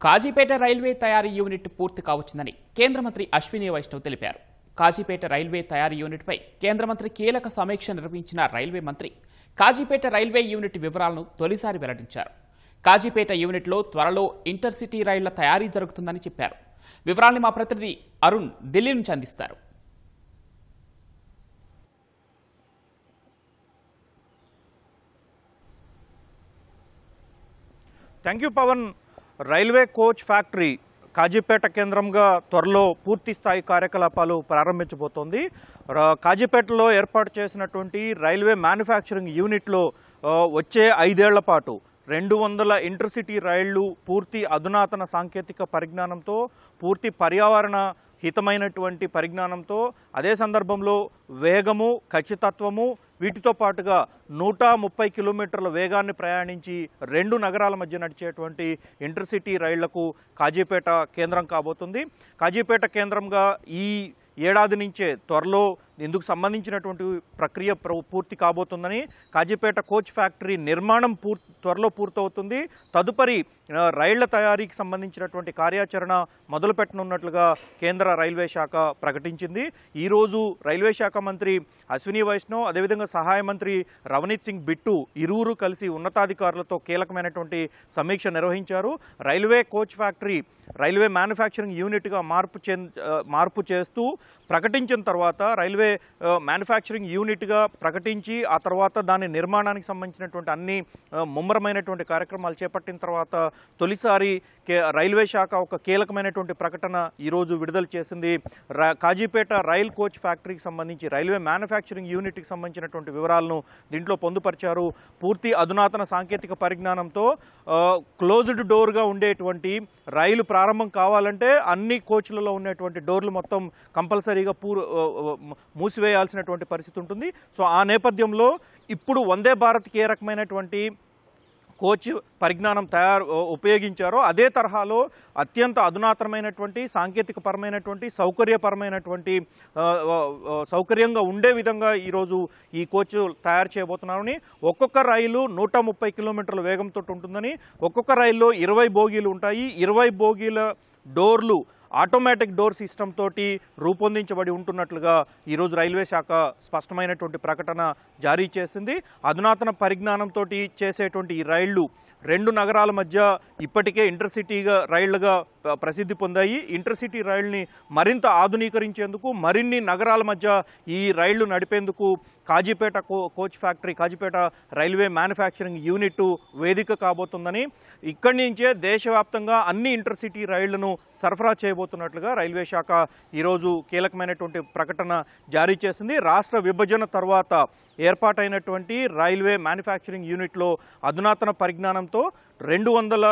Kazipet railway తయారీ unit పూర్తి కావచ్చిందని కేంద్ర మంత్రి అశ్విని వైష్ణవ్ తెలిపారు. కాజీపేట రైల్వే తయారీ యూనిట్పై కేంద్ర మంత్రి కీలక సమీక్ష నిర్వహించిన రైల్వే మంత్రి కాజీపేట రైల్వే యూనిట్ వివరాలను తొలిసారి వెల్లడించారు. కాజీపేట యూనిట్లో త్వరలో ఇంటర్సిటీ రైళ్ల తయారీ జరుగుతుందని చెప్పారు. వివరాలను మా ప్రతినిధి అరుణ్ ఢిల్లీ నుంచి అందిస్తారు. Thank you Pavan. Railway coach factory Kazipet కేంద్రంగా త్వరలో పూర్తి స్థాయి కార్యకలాపాలు ప్రారంభించబోతోంది. కాజీపేటలో ఏర్పాటు చేసినటువంటి రైల్వే మ్యానుఫ్యాక్చరింగ్ యూనిట్లో వచ్చే 5 ఏళ్ల పాటు 200 ఇంటర్సిటీ రైళ్లు పూర్తి అధునాతన సాంకేతిక పరిజ్ఞానంతో, పూర్తి పర్యావరణ హితమైనటువంటి పరిజ్ఞానంతో, అదే సందర్భంలో వేగము, ఖచ్చితత్వము, వీటితో పాటుగా 130 కిలోమీటర్ల వేగాన్ని ప్రయాణించి 2 నగరాల మధ్య నడిచేటువంటి ఇంటర్సిటీ రైళ్లకు కాజీపేట కేంద్రం కాబోతుంది. కాజీపేట కేంద్రంగా ఈ ఏడాది నుంచే త్వరలో ఇందుకు సంబంధించినటువంటి ప్రక్రియ పూర్తి కాబోతుందని, కాజీపేట కోచ్ ఫ్యాక్టరీ నిర్మాణం త్వరలో పూర్తవుతుంది. తదుపరి రైళ్ల తయారీకి సంబంధించినటువంటి కార్యాచరణ మొదలుపెట్టనున్నట్లుగా కేంద్ర రైల్వే శాఖ ప్రకటించింది. ఈరోజు రైల్వే శాఖ మంత్రి అశ్విని వైష్ణవ్, అదేవిధంగా సహాయ మంత్రి రవనీత్ సింగ్ బిట్టు ఇరువురు కలిసి ఉన్నతాధికారులతో కీలకమైనటువంటి సమీక్ష నిర్వహించారు. Railway coach factory railway manufacturing యూనిట్గా మార్పు చేస్తూ ప్రకటించిన తర్వాత, రైల్వే మ్యానుఫ్యాక్చరింగ్ యూనిట్గా ప్రకటించి ఆ తర్వాత దాని నిర్మాణానికి సంబంధించినటువంటి అన్ని ముమ్మరమైనటువంటి కార్యక్రమాలు చేపట్టిన తర్వాత తొలిసారి రైల్వే శాఖ ఒక కీలకమైనటువంటి ప్రకటన ఈరోజు విడుదల చేసింది. కాజీపేట రైల్ కోచ్ ఫ్యాక్టరీకి సంబంధించి రైల్వే మ్యానుఫ్యాక్చరింగ్ యూనిట్కి సంబంధించినటువంటి వివరాలను దీంట్లో పొందుపరిచారు. పూర్తి అధునాతన సాంకేతిక పరిజ్ఞానంతో క్లోజ్డ్ డోర్గా ఉండేటువంటి రైలు ప్రారంభం కావాలంటే అన్ని కోచ్లలో ఉన్నటువంటి డోర్లు మొత్తం కంపల్సరీగా మూసివేయాల్సినటువంటి పరిస్థితి ఉంటుంది. సో ఆ నేపథ్యంలో ఇప్పుడు వందే భారత్కి ఏ రకమైనటువంటి కోచ్ పరిజ్ఞానం ఉపయోగించారో అదే తరహాలో అత్యంత అధునాతనమైనటువంటి సాంకేతికపరమైనటువంటి సౌకర్యంగా ఉండే విధంగా ఈరోజు ఈ కోచ్ తయారు చేయబోతున్నారని, ఒక్కొక్క రైలు 130 కిలోమీటర్ల వేగంతో ఉంటుందని, ఒక్కొక్క రైల్లో 20 బోగీలు ఉంటాయి. 20 బోగీల డోర్లు ఆటోమేటిక్ డోర్ సిస్టమ్ తోటి రూపొందించబడి ఉంటున్నట్లుగా ఈరోజు రైల్వే శాఖ స్పష్టమైనటువంటి ప్రకటన జారీ చేసింది. అధునాతన పరిజ్ఞానంతో చేసేటువంటి ఈ రైళ్లు 2 నగరాల మధ్య ఇప్పటికే ఇంటర్సిటీగా రైళ్లుగా ప్రసిద్ధి పొందాయి. ఇంటర్సిటీ రైళ్ని మరింత ఆధునీకరించేందుకు, మరిన్ని నగరాల మధ్య ఈ రైళ్లు నడిపేందుకు Kazipet coach factory, Kazipet railway manufacturing unit వేదిక కాబోతుందని, ఇక్కడి నుంచే దేశవ్యాప్తంగా అన్ని ఇంటర్సిటీ రైళ్లను సరఫరా చేయబోతున్నట్లుగా రైల్వే శాఖ ఈరోజు కీలకమైనటువంటి ప్రకటన జారీ చేసింది. రాష్ట్ర విభజన తర్వాత ఏర్పాటైనటువంటి రైల్వే మ్యానుఫ్యాక్చరింగ్ యూనిట్లో అధునాతన పరిజ్ఞానంతో 200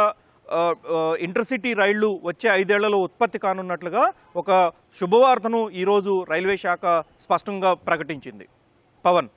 ఇంటర్సిటీ రైళ్లు వచ్చే 5 ఏళ్లలో ఉత్పత్తి కానున్నట్లుగా ఒక శుభవార్తను ఈరోజు రైల్వే శాఖ స్పష్టంగా ప్రకటించింది. పవన్.